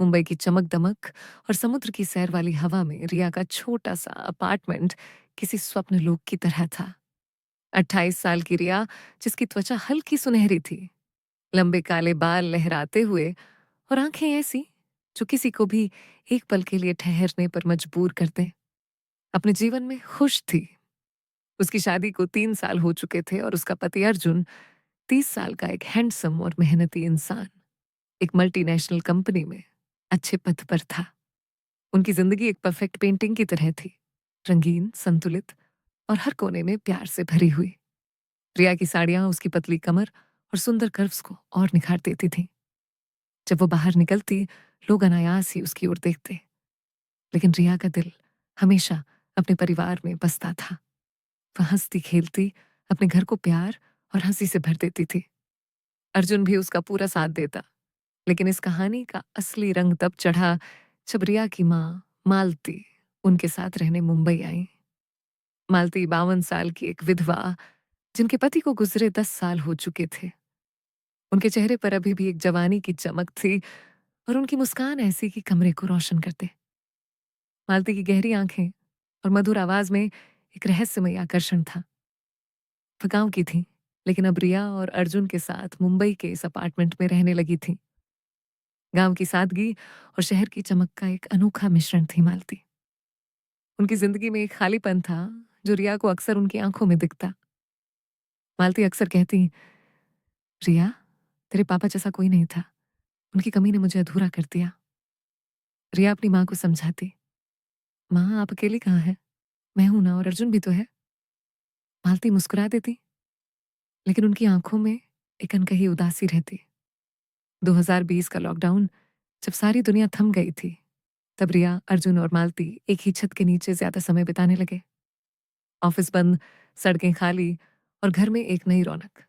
मुंबई की चमक-दमक और समुद्र की सैर वाली हवा में रिया का छोटा-सा अपार्टमेंट किसी स्वप्न लोक की तरह था। 28 साल की रिया, जिसकी त्वचा हल्की सुनहरी थी, लंबे काले बाल लहराते हुए और आंखें ऐसी जो किसी को भी एक पल के लिए ठहरने पर मजबूर कर दें, अपने जीवन में खुश थी। उसकी शादी को 3 साल हो चुके थे और उसका पति अर्जुन 30 साल का एक हैंडसम और मेहनती इंसान, एक मल्टीनेशनल कंपनी में अच्छे पद पर था। उनकी जिंदगी एक परफेक्ट पेंटिंग की तरह थी, रंगीन, संतुलित और हर कोने में प्यार से भरी हुई। रिया की साड़ियां उसकी पतली कमर और सुंदर कर्व्स को और निखार देती थीं। जब वो बाहर निकलती, लोग अनायास ही उसकी ओर देखते, लेकिन रिया का दिल हमेशा अपने परिवार में बसता था। वह हंसती खेलती अपने घर को प्यार और हंसी से भर देती थी। अर्जुन भी उसका पूरा साथ देता, लेकिन इस कहानी का असली रंग तब चढ़ा जब रिया की माँ मालती उनके साथ रहने मुंबई आई। मालती 52 साल की एक विधवा, जिनके पति को गुजरे 10 साल हो चुके थे। उनके चेहरे पर अभी भी एक जवानी की चमक थी और उनकी मुस्कान ऐसी कि कमरे को रोशन करते। मालती की गहरी आंखें और मधुर आवाज में एक रहस्यमय आकर्षण था। वह गांव की थी, लेकिन अब रिया और अर्जुन के साथ मुंबई के इस अपार्टमेंट में रहने लगी थी। गांव की सादगी और शहर की चमक का एक अनोखा मिश्रण थी मालती। उनकी जिंदगी में एक खालीपन था जो रिया को अक्सर उनकी आंखों में दिखता। मालती अक्सर कहती, रिया, तेरे पापा जैसा कोई नहीं था, उनकी कमी ने मुझे अधूरा कर दिया। रिया अपनी माँ को समझाती, माँ आप अकेली कहाँ हैं? मैं हूं ना, और अर्जुन भी तो है। मालती मुस्कुरा देती, लेकिन उनकी आंखों में एक अनकही उदासी रहती। 2020 का लॉकडाउन जब सारी दुनिया थम गई थी, तब रिया, अर्जुन और मालती एक ही छत के नीचे ज्यादा समय बिताने लगे। ऑफिस बंद, सड़कें खाली और घर में एक नई रौनक।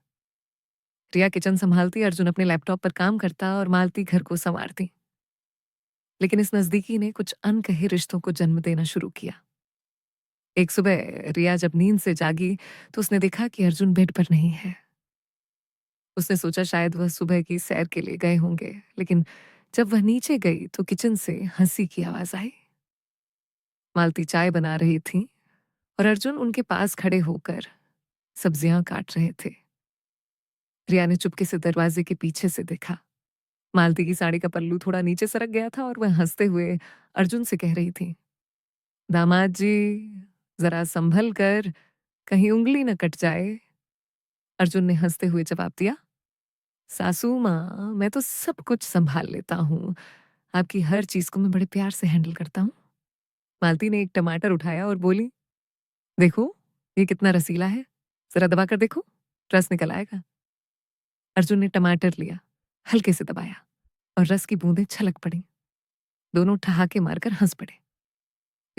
रिया किचन संभालती, अर्जुन अपने लैपटॉप पर काम करता और मालती घर को संवारती। लेकिन इस नजदीकी ने कुछ अनकहे रिश्तों को जन्म देना शुरू किया। एक सुबह रिया जब नींद से जागी तो उसने देखा कि अर्जुन बेड पर नहीं है। उसने सोचा शायद वह सुबह की सैर के लिए गए होंगे, लेकिन जब वह नीचे गई तो किचन से हंसी की आवाज आई। मालती चाय बना रही थी और अर्जुन उनके पास खड़े होकर सब्जियां काट रहे थे। रिया ने चुपके से दरवाजे के पीछे से देखा। मालती की साड़ी का पल्लू थोड़ा नीचे सरक गया था और वह हंसते हुए अर्जुन से कह रही थी, दामाद जी, जरा संभल कर, कहीं उंगली न कट जाए। अर्जुन ने हंसते हुए जवाब दिया, सासू माँ, मैं तो सब कुछ संभाल लेता हूँ। आपकी हर चीज को मैं बड़े प्यार से हैंडल करता हूँ। मालती ने एक टमाटर उठाया और बोली, देखो, ये कितना रसीला है, जरा दबा कर देखो, रस निकल आएगा। अर्जुन ने टमाटर लिया, हल्के से दबाया और रस की बूंदें छलक पड़ी। दोनों ठहाके मारकर हंस पड़े।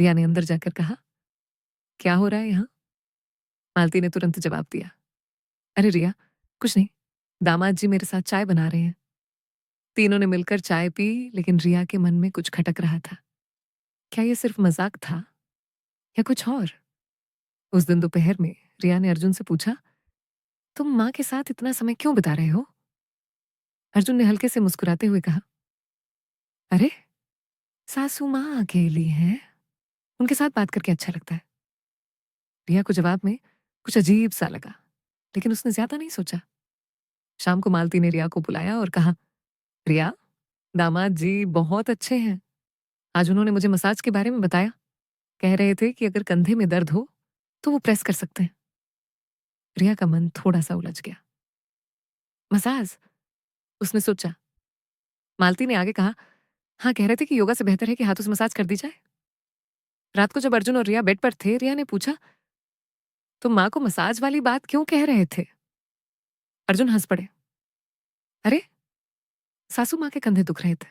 रिया ने अंदर जाकर कहा, क्या हो रहा है यहाँ? मालती ने तुरंत जवाब दिया, अरे रिया, कुछ नहीं, दामाद जी मेरे साथ चाय बना रहे हैं। तीनों ने मिलकर चाय पी, लेकिन रिया के मन में कुछ खटक रहा था। क्या ये सिर्फ मजाक था या कुछ और? उस दिन दोपहर में रिया ने अर्जुन से पूछा, तुम माँ के साथ इतना समय क्यों बिता रहे हो? अर्जुन ने हल्के से मुस्कुराते हुए कहा, अरे, सासू माँ अकेली हैं, उनके साथ बात करके अच्छा लगता है। रिया को जवाब में कुछ अजीब सा लगा, लेकिन उसने ज्यादा नहीं सोचा। शाम को मालती ने रिया को बुलाया और कहा, रिया, दामाद जी बहुत अच्छे हैं। आज उन्होंने मुझे मसाज के बारे में बताया। कह रहे थे कि अगर कंधे में दर्द हो तो वो प्रेस कर सकते हैं। रिया का मन थोड़ा सा उलझ गया। मसाज? उसने सोचा। मालती ने आगे कहा, हाँ, कह रहे थे कि योगा से बेहतर है कि हाथों से मसाज कर दी जाए। रात को जब अर्जुन और रिया बेड पर थे, रिया ने पूछा, तो माँ को मसाज वाली बात क्यों कह रहे थे? अर्जुन हंस पड़े, अरे, सासू माँ के कंधे दुख रहे थे,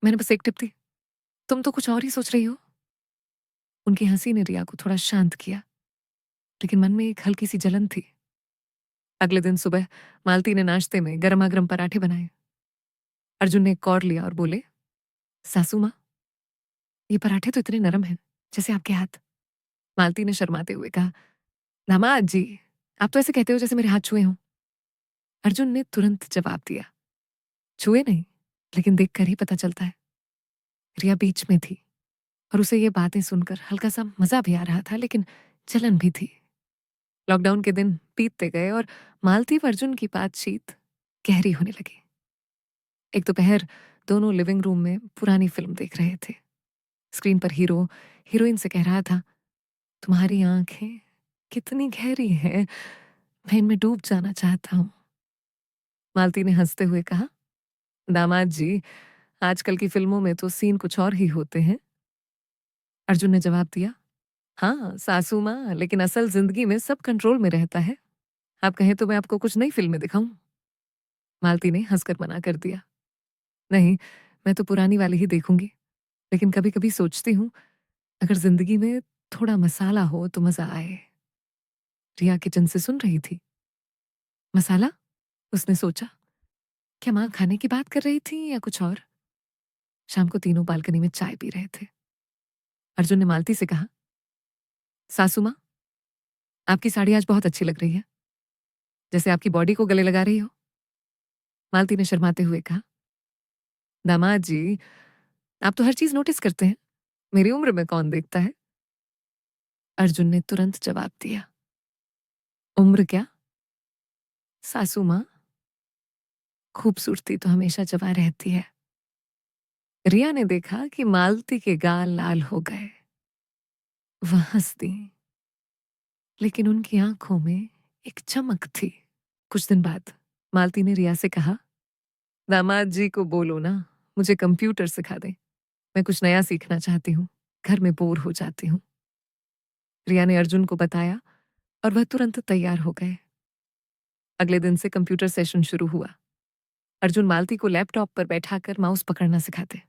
मैंने बस एक टिप दी, तुम तो कुछ और ही सोच रही हो। उनकी हंसी ने रिया को थोड़ा शांत किया, लेकिन मन में एक हल्की सी जलन थी। अगले दिन सुबह मालती ने नाश्ते में गर्मा-गर्म पराठे बनाए। अर्जुन ने एक कौर लिया और बोले, सासू माँ, ये पराठे तो इतने नरम हैं जैसे आपके हाथ। मालती ने शर्माते हुए कहा, दामाद जी, आप तो ऐसे कहते हो जैसे मेरे हाथ छुए हों। अर्जुन ने तुरंत जवाब दिया, छुए नहीं, लेकिन देखकर ही पता चलता है। रिया बीच में थी और उसे ये बातें सुनकर हल्का सा मजा भी आ रहा था, लेकिन जलन भी थी। लॉकडाउन के दिन बीतते गए और मालती व अर्जुन की बातचीत गहरी होने लगी। एक दोपहर दोनों लिविंग रूम में पुरानी फिल्म देख रहे थे। स्क्रीन पर हीरो हीरोइन से कह रहा था, तुम्हारी आंखें कितनी गहरी हैं, मैं इनमें डूब जाना चाहता हूँ। मालती ने हंसते हुए कहा, दामाद जी, आजकल की फिल्मों में तो सीन कुछ और ही होते हैं। अर्जुन ने जवाब दिया, हाँ सासू माँ, लेकिन असल जिंदगी में सब कंट्रोल में रहता है। आप कहें तो मैं आपको कुछ नई फिल्में दिखाऊं? मालती ने हंसकर मना कर दिया, नहीं, मैं तो पुरानी वाली ही देखूंगी, लेकिन कभी कभी सोचती हूँ अगर जिंदगी में थोड़ा मसाला हो तो मजा आए। रिया किचन से सुन रही थी। मसाला? उसने सोचा, क्या माँ खाने की बात कर रही थी या कुछ और? शाम को तीनों बालकनी में चाय पी रहे थे। अर्जुन ने मालती से कहा, सासू माँ, आपकी साड़ी आज बहुत अच्छी लग रही है, जैसे आपकी बॉडी को गले लगा रही हो। मालती ने शर्माते हुए कहा, दामाद जी, आप तो हर चीज नोटिस करते हैं, मेरी उम्र में कौन देखता है? अर्जुन ने तुरंत जवाब दिया, उम्र क्या सासू माँ, खूबसूरती तो हमेशा जवां रहती है। रिया ने देखा कि मालती के गाल लाल हो गए। वह हंस दी, लेकिन उनकी आंखों में एक चमक थी। कुछ दिन बाद मालती ने रिया से कहा, दामाद जी को बोलो ना, मुझे कंप्यूटर सिखा दे, मैं कुछ नया सीखना चाहती हूँ, घर में बोर हो जाती हूँ। रिया ने अर्जुन को बताया और वह तुरंत तैयार हो गए। अगले दिन से कंप्यूटर सेशन शुरू हुआ। अर्जुन मालती को लैपटॉप पर बैठाकर माउस पकड़ना सिखाते।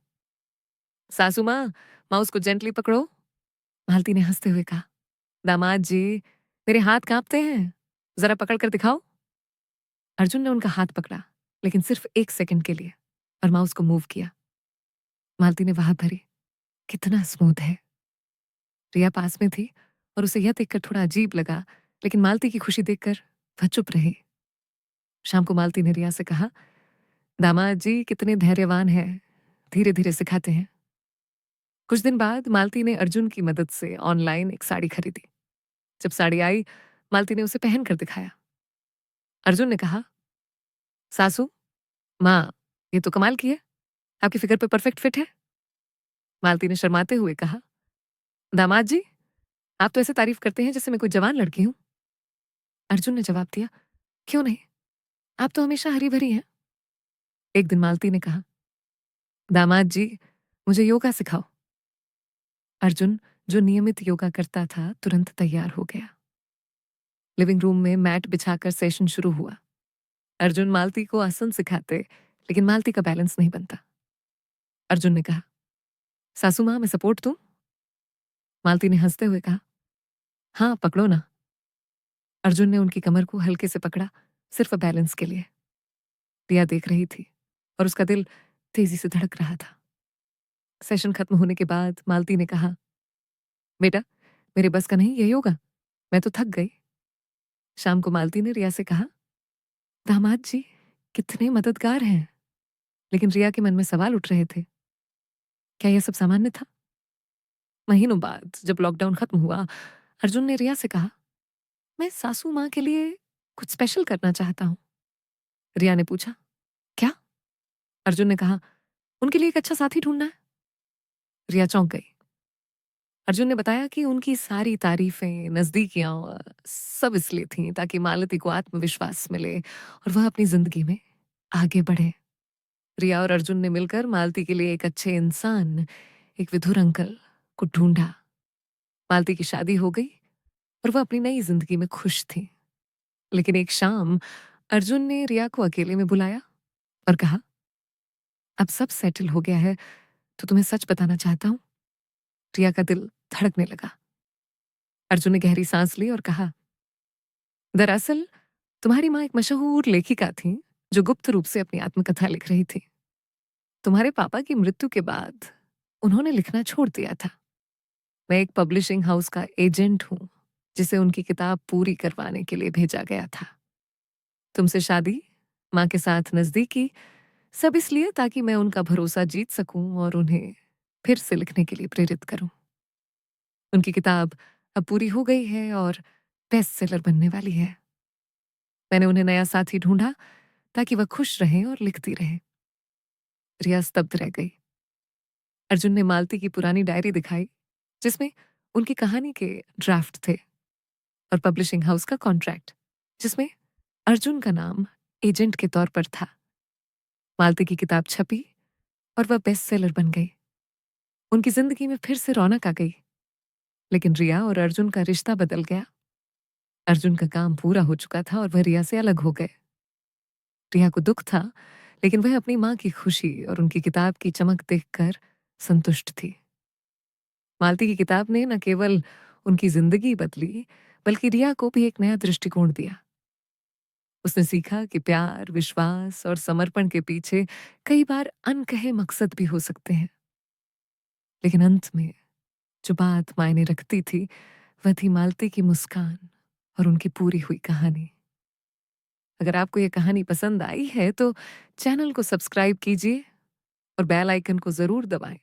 सासू माँ, माउस को जेंटली पकड़ो। मालती ने हंसते हुए कहा, दामाद जी, मेरे हाथ कांपते हैं, जरा पकड़ कर दिखाओ। अर्जुन ने उनका हाथ पकड़ा, लेकिन सिर्फ 1 सेकंड के लिए, और माउस को मूव किया। मालती ने वाह भरी, कितना स्मूथ है। रिया पास में थी और उसे यह देखकर थोड़ा अजीब लगा, लेकिन मालती की खुशी देखकर वह चुप रही। शाम को मालती ने रिया से कहा, दामाद जी कितने धैर्यवान हैं, धीरे धीरे सिखाते हैं। कुछ दिन बाद मालती ने अर्जुन की मदद से ऑनलाइन एक साड़ी खरीदी। जब साड़ी आई, मालती ने उसे पहनकर दिखाया। अर्जुन ने कहा, सासू माँ, ये तो कमाल की है, आपकी फिगर पे परफेक्ट फिट है। मालती ने शर्माते हुए कहा, दामाद जी, आप तो ऐसे तारीफ करते हैं जैसे मैं कोई जवान लड़की हूं। अर्जुन ने जवाब दिया, क्यों नहीं, आप तो हमेशा हरी भरी हैं। एक दिन मालती ने कहा, दामाद जी, मुझे योगा सिखाओ। अर्जुन, जो नियमित योगा करता था, तुरंत तैयार हो गया। लिविंग रूम में मैट बिछाकर सेशन शुरू हुआ। अर्जुन मालती को आसन सिखाते, लेकिन मालती का बैलेंस नहीं बनता। अर्जुन ने कहा, सासू माँ, मैं सपोर्ट दूं? मालती ने हंसते हुए कहा, हाँ पकड़ो ना। अर्जुन ने उनकी कमर को हल्के से पकड़ा, सिर्फ बैलेंस के लिए। रिया देख रही थी और उसका दिल तेजी से धड़क रहा था। सेशन खत्म होने के बाद मालती ने कहा, बेटा, मेरे बस का नहीं ये योगा, मैं तो थक गई। शाम को मालती ने रिया से कहा, दामाद जी कितने मददगार हैं। लेकिन रिया के मन में सवाल उठ रहे थे, क्या यह सब सामान्य था? महीनों बाद जब लॉकडाउन खत्म हुआ, अर्जुन ने रिया से कहा, मैं सासू माँ के लिए कुछ स्पेशल करना चाहता हूँ। रिया ने पूछा, क्या? अर्जुन ने कहा, उनके लिए एक अच्छा साथी ढूंढना है। रिया चौंक गई। अर्जुन ने बताया कि उनकी सारी तारीफें, नजदीकियां सब इसलिए थीं ताकि मालती को आत्मविश्वास मिले और वह अपनी जिंदगी में आगे बढ़े। रिया और अर्जुन ने मिलकर मालती के लिए एक अच्छे इंसान, एक विधुर अंकल को ढूंढा। मालती की शादी हो गई और वह अपनी नई जिंदगी में खुश थी। लेकिन एक शाम अर्जुन ने रिया को अकेले में बुलाया और कहा, अब सब सेटल हो गया है तो तुम्हें सच बताना चाहता हूँ। रिया का दिल धड़कने लगा। अर्जुन ने गहरी सांस ली और कहा, दरअसल तुम्हारी माँ एक मशहूर लेखिका थी जो गुप्त रूप से अपनी आत्मकथा लिख रही थी। तुम्हारे पापा की मृत्यु के बाद उन्होंने लिखना छोड़ दिया था। मैं एक पब्लिशिंग हाउस का एजेंट हूँ जिसे उनकी किताब पूरी करवाने के लिए भेजा गया था। तुमसे शादी, माँ के साथ नजदीकी, सब इसलिए ताकि मैं उनका भरोसा जीत सकूं और उन्हें फिर से लिखने के लिए प्रेरित करूं। उनकी किताब अब पूरी हो गई है और बेस्ट सेलर बनने वाली है। मैंने उन्हें नया साथी ढूंढा ताकि वह खुश रहे और लिखती रहे। रिया स्तब्ध रह गई। अर्जुन ने मालती की पुरानी डायरी दिखाई, जिसमें उनकी कहानी के ड्राफ्ट थे, और पब्लिशिंग हाउस का कॉन्ट्रैक्ट, जिसमें अर्जुन का नाम एजेंट के तौर पर था। मालती की किताब छपी और वह बेस्ट सेलर बन गई। उनकी जिंदगी में फिर से रौनक आ गई। लेकिन रिया और अर्जुन का रिश्ता बदल गया। अर्जुन का काम पूरा हो चुका था और वह रिया से अलग हो गए। रिया को दुख था, लेकिन वह अपनी माँ की खुशी और उनकी किताब की चमक देखकर संतुष्ट थी। मालती की किताब ने न केवल उनकी जिंदगी बदली, बल्कि रिया को भी एक नया दृष्टिकोण दिया। उसने सीखा कि प्यार, विश्वास और समर्पण के पीछे कई बार अनकहे मकसद भी हो सकते हैं। लेकिन अंत में जो बात मायने रखती थी, वह थी मालती की मुस्कान और उनकी पूरी हुई कहानी। अगर आपको ये कहानी पसंद आई है तो चैनल को सब्सक्राइब कीजिए और बेल आइकन को जरूर दबाएं